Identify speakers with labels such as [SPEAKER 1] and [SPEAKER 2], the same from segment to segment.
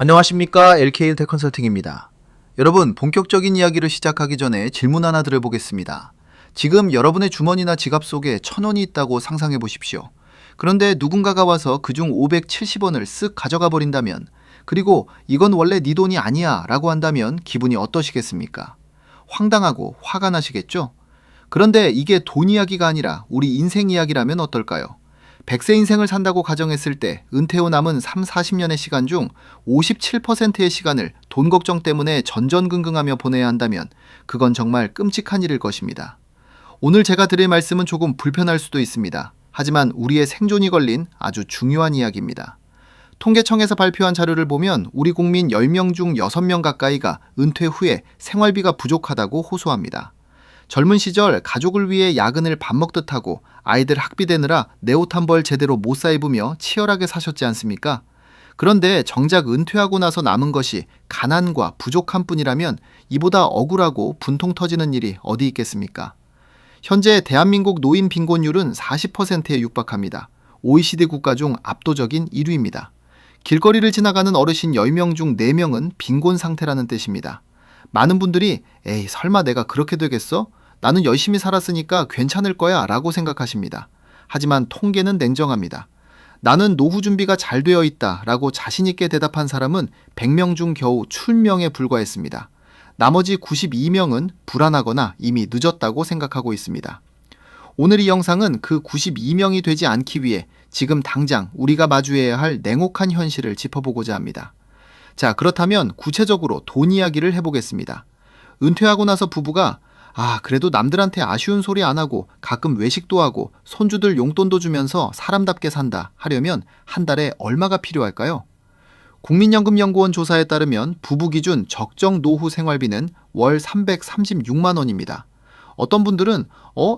[SPEAKER 1] 안녕하십니까. LK일 테컨설팅입니다. 여러분, 본격적인 이야기를 시작하기 전에 질문 하나 드려보겠습니다. 지금 여러분의 주머니나 지갑 속에 1,000원이 있다고 상상해 보십시오. 그런데 누군가가 와서 그중 570원을 쓱 가져가 버린다면, 그리고 이건 원래 네 돈이 아니야 라고 한다면 기분이 어떠시겠습니까? 황당하고 화가 나시겠죠? 그런데 이게 돈 이야기가 아니라 우리 인생 이야기라면 어떨까요? 100세 인생을 산다고 가정했을 때 은퇴 후 남은 3, 40년의 시간 중 57%의 시간을 돈 걱정 때문에 전전긍긍하며 보내야 한다면 그건 정말 끔찍한 일일 것입니다. 오늘 제가 드릴 말씀은 조금 불편할 수도 있습니다. 하지만 우리의 생존이 걸린 아주 중요한 이야기입니다. 통계청에서 발표한 자료를 보면 우리 국민 10명 중 6명 가까이가 은퇴 후에 생활비가 부족하다고 호소합니다. 젊은 시절 가족을 위해 야근을 밥 먹듯 하고 아이들 학비 대느라 내 옷 한 벌 제대로 못 사 입으며 치열하게 사셨지 않습니까? 그런데 정작 은퇴하고 나서 남은 것이 가난과 부족함 뿐이라면 이보다 억울하고 분통 터지는 일이 어디 있겠습니까? 현재 대한민국 노인 빈곤율은 40%에 육박합니다. OECD 국가 중 압도적인 1위입니다. 길거리를 지나가는 어르신 10명 중 4명은 빈곤 상태라는 뜻입니다. 많은 분들이 에이 설마 내가 그렇게 되겠어? 나는 열심히 살았으니까 괜찮을 거야 라고 생각하십니다. 하지만 통계는 냉정합니다. 나는 노후 준비가 잘 되어 있다 라고 자신있게 대답한 사람은 100명 중 겨우 2명에 불과했습니다. 나머지 92명은 불안하거나 이미 늦었다고 생각하고 있습니다. 오늘 이 영상은 그 92명이 되지 않기 위해 지금 당장 우리가 마주해야 할 냉혹한 현실을 짚어보고자 합니다. 자, 그렇다면 구체적으로 돈 이야기를 해보겠습니다. 은퇴하고 나서 부부가 그래도 남들한테 아쉬운 소리 안 하고 가끔 외식도 하고 손주들 용돈도 주면서 사람답게 산다 하려면 한 달에 얼마가 필요할까요? 국민연금연구원 조사에 따르면 부부 기준 적정 노후 생활비는 월 336만 원입니다. 어떤 분들은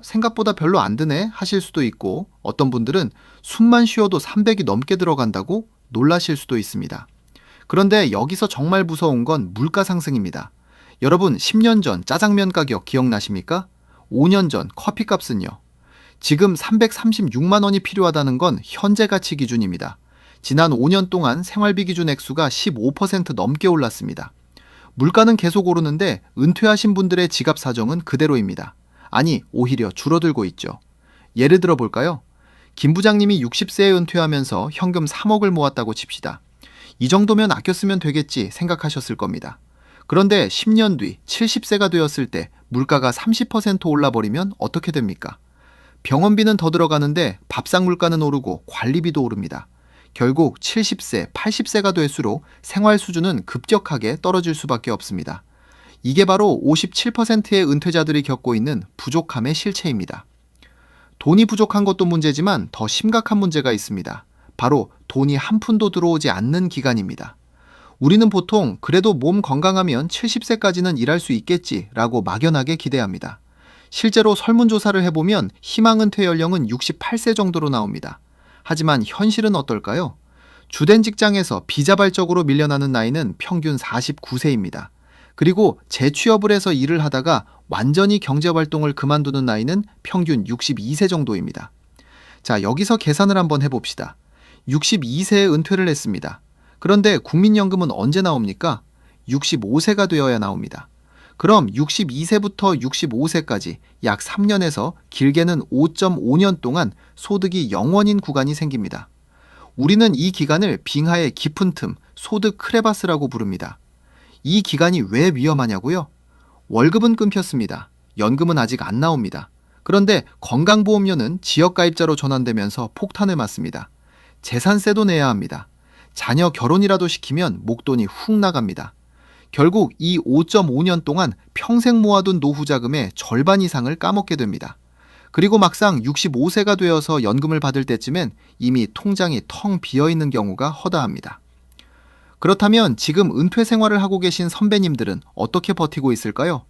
[SPEAKER 1] 생각보다 별로 안 드네 하실 수도 있고 어떤 분들은 숨만 쉬어도 300이 넘게 들어간다고 놀라실 수도 있습니다. 그런데 여기서 정말 무서운 건 물가 상승입니다. 여러분 10년 전 짜장면 가격 기억나십니까? 5년 전 커피값은요? 지금 336만 원이 필요하다는 건 현재 가치 기준입니다. 지난 5년 동안 생활비 기준 액수가 15% 넘게 올랐습니다. 물가는 계속 오르는데 은퇴하신 분들의 지갑 사정은 그대로입니다. 아니 오히려 줄어들고 있죠. 예를 들어 볼까요? 김 부장님이 60세에 은퇴하면서 현금 3억을 모았다고 칩시다. 이 정도면 아껴 쓰면 되겠지 생각하셨을 겁니다. 그런데 10년 뒤 70세가 되었을 때 물가가 30% 올라버리면 어떻게 됩니까? 병원비는 더 들어가는데 밥상 물가는 오르고 관리비도 오릅니다. 결국 70세, 80세가 될수록 생활 수준은 급격하게 떨어질 수밖에 없습니다. 이게 바로 57%의 은퇴자들이 겪고 있는 부족함의 실체입니다. 돈이 부족한 것도 문제지만 더 심각한 문제가 있습니다. 바로 돈이 한 푼도 들어오지 않는 기간입니다. 우리는 보통 그래도 몸 건강하면 70세까지는 일할 수 있겠지라고 막연하게 기대합니다. 실제로 설문조사를 해보면 희망 은퇴 연령은 68세 정도로 나옵니다. 하지만 현실은 어떨까요? 주된 직장에서 비자발적으로 밀려나는 나이는 평균 49세입니다. 그리고 재취업을 해서 일을 하다가 완전히 경제활동을 그만두는 나이는 평균 62세 정도입니다. 자, 여기서 계산을 한번 해봅시다. 62세에 은퇴를 했습니다. 그런데 국민연금은 언제 나옵니까? 65세가 되어야 나옵니다. 그럼 62세부터 65세까지 약 3년에서 길게는 5.5년 동안 소득이 0원인 구간이 생깁니다. 우리는 이 기간을 빙하의 깊은 틈, 소득 크레바스라고 부릅니다. 이 기간이 왜 위험하냐고요? 월급은 끊겼습니다. 연금은 아직 안 나옵니다. 그런데 건강보험료는 지역가입자로 전환되면서 폭탄을 맞습니다. 재산세도 내야 합니다. 자녀 결혼이라도 시키면 목돈이 훅 나갑니다. 결국 이 5.5년 동안 평생 모아둔 노후 자금의 절반 이상을 까먹게 됩니다. 그리고 막상 65세가 되어서 연금을 받을 때쯤엔 이미 통장이 텅 비어있는 경우가 허다합니다. 그렇다면 지금 은퇴 생활을 하고 계신 선배님들은 어떻게 버티고 있을까요?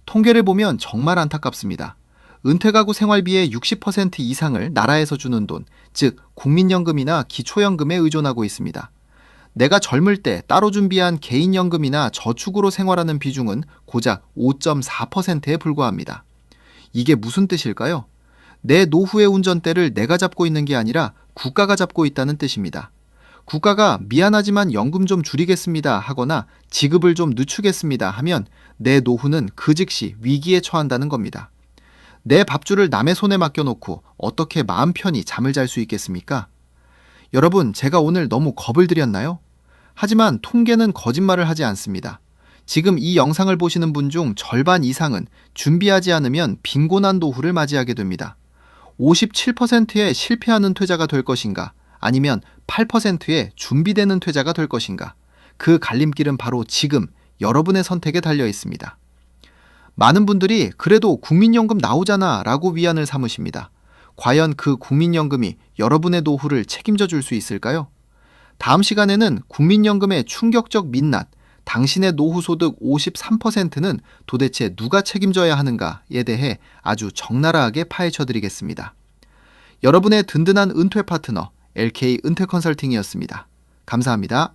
[SPEAKER 1] 통계를 보면 정말 안타깝습니다. 은퇴 가구 생활비의 60% 이상을 나라에서 주는 돈, 즉 국민연금이나 기초연금에 의존하고 있습니다. 내가 젊을 때 따로 준비한 개인연금이나 저축으로 생활하는 비중은 고작 5.4%에 불과합니다. 이게 무슨 뜻일까요? 내 노후의 운전대를 내가 잡고 있는 게 아니라 국가가 잡고 있다는 뜻입니다. 국가가 미안하지만 연금 좀 줄이겠습니다 하거나 지급을 좀 늦추겠습니다 하면 내 노후는 그 즉시 위기에 처한다는 겁니다. 내 밥줄을 남의 손에 맡겨놓고 어떻게 마음 편히 잠을 잘 수 있겠습니까? 여러분, 제가 오늘 너무 겁을 들였나요? 하지만 통계는 거짓말을 하지 않습니다. 지금 이 영상을 보시는 분 중 절반 이상은 준비하지 않으면 빈곤한 노후를 맞이하게 됩니다. 57%의 실패하는 퇴자가 될 것인가? 아니면 8%의 준비되는 퇴자가 될 것인가? 그 갈림길은 바로 지금 여러분의 선택에 달려 있습니다. 많은 분들이 그래도 국민연금 나오잖아 라고 위안을 삼으십니다. 과연 그 국민연금이 여러분의 노후를 책임져 줄 수 있을까요? 다음 시간에는 국민연금의 충격적 민낯, 당신의 노후 소득 53%는 도대체 누가 책임져야 하는가에 대해 아주 적나라하게 파헤쳐 드리겠습니다. 여러분의 든든한 은퇴 파트너 LK 은퇴 컨설팅이었습니다. 감사합니다.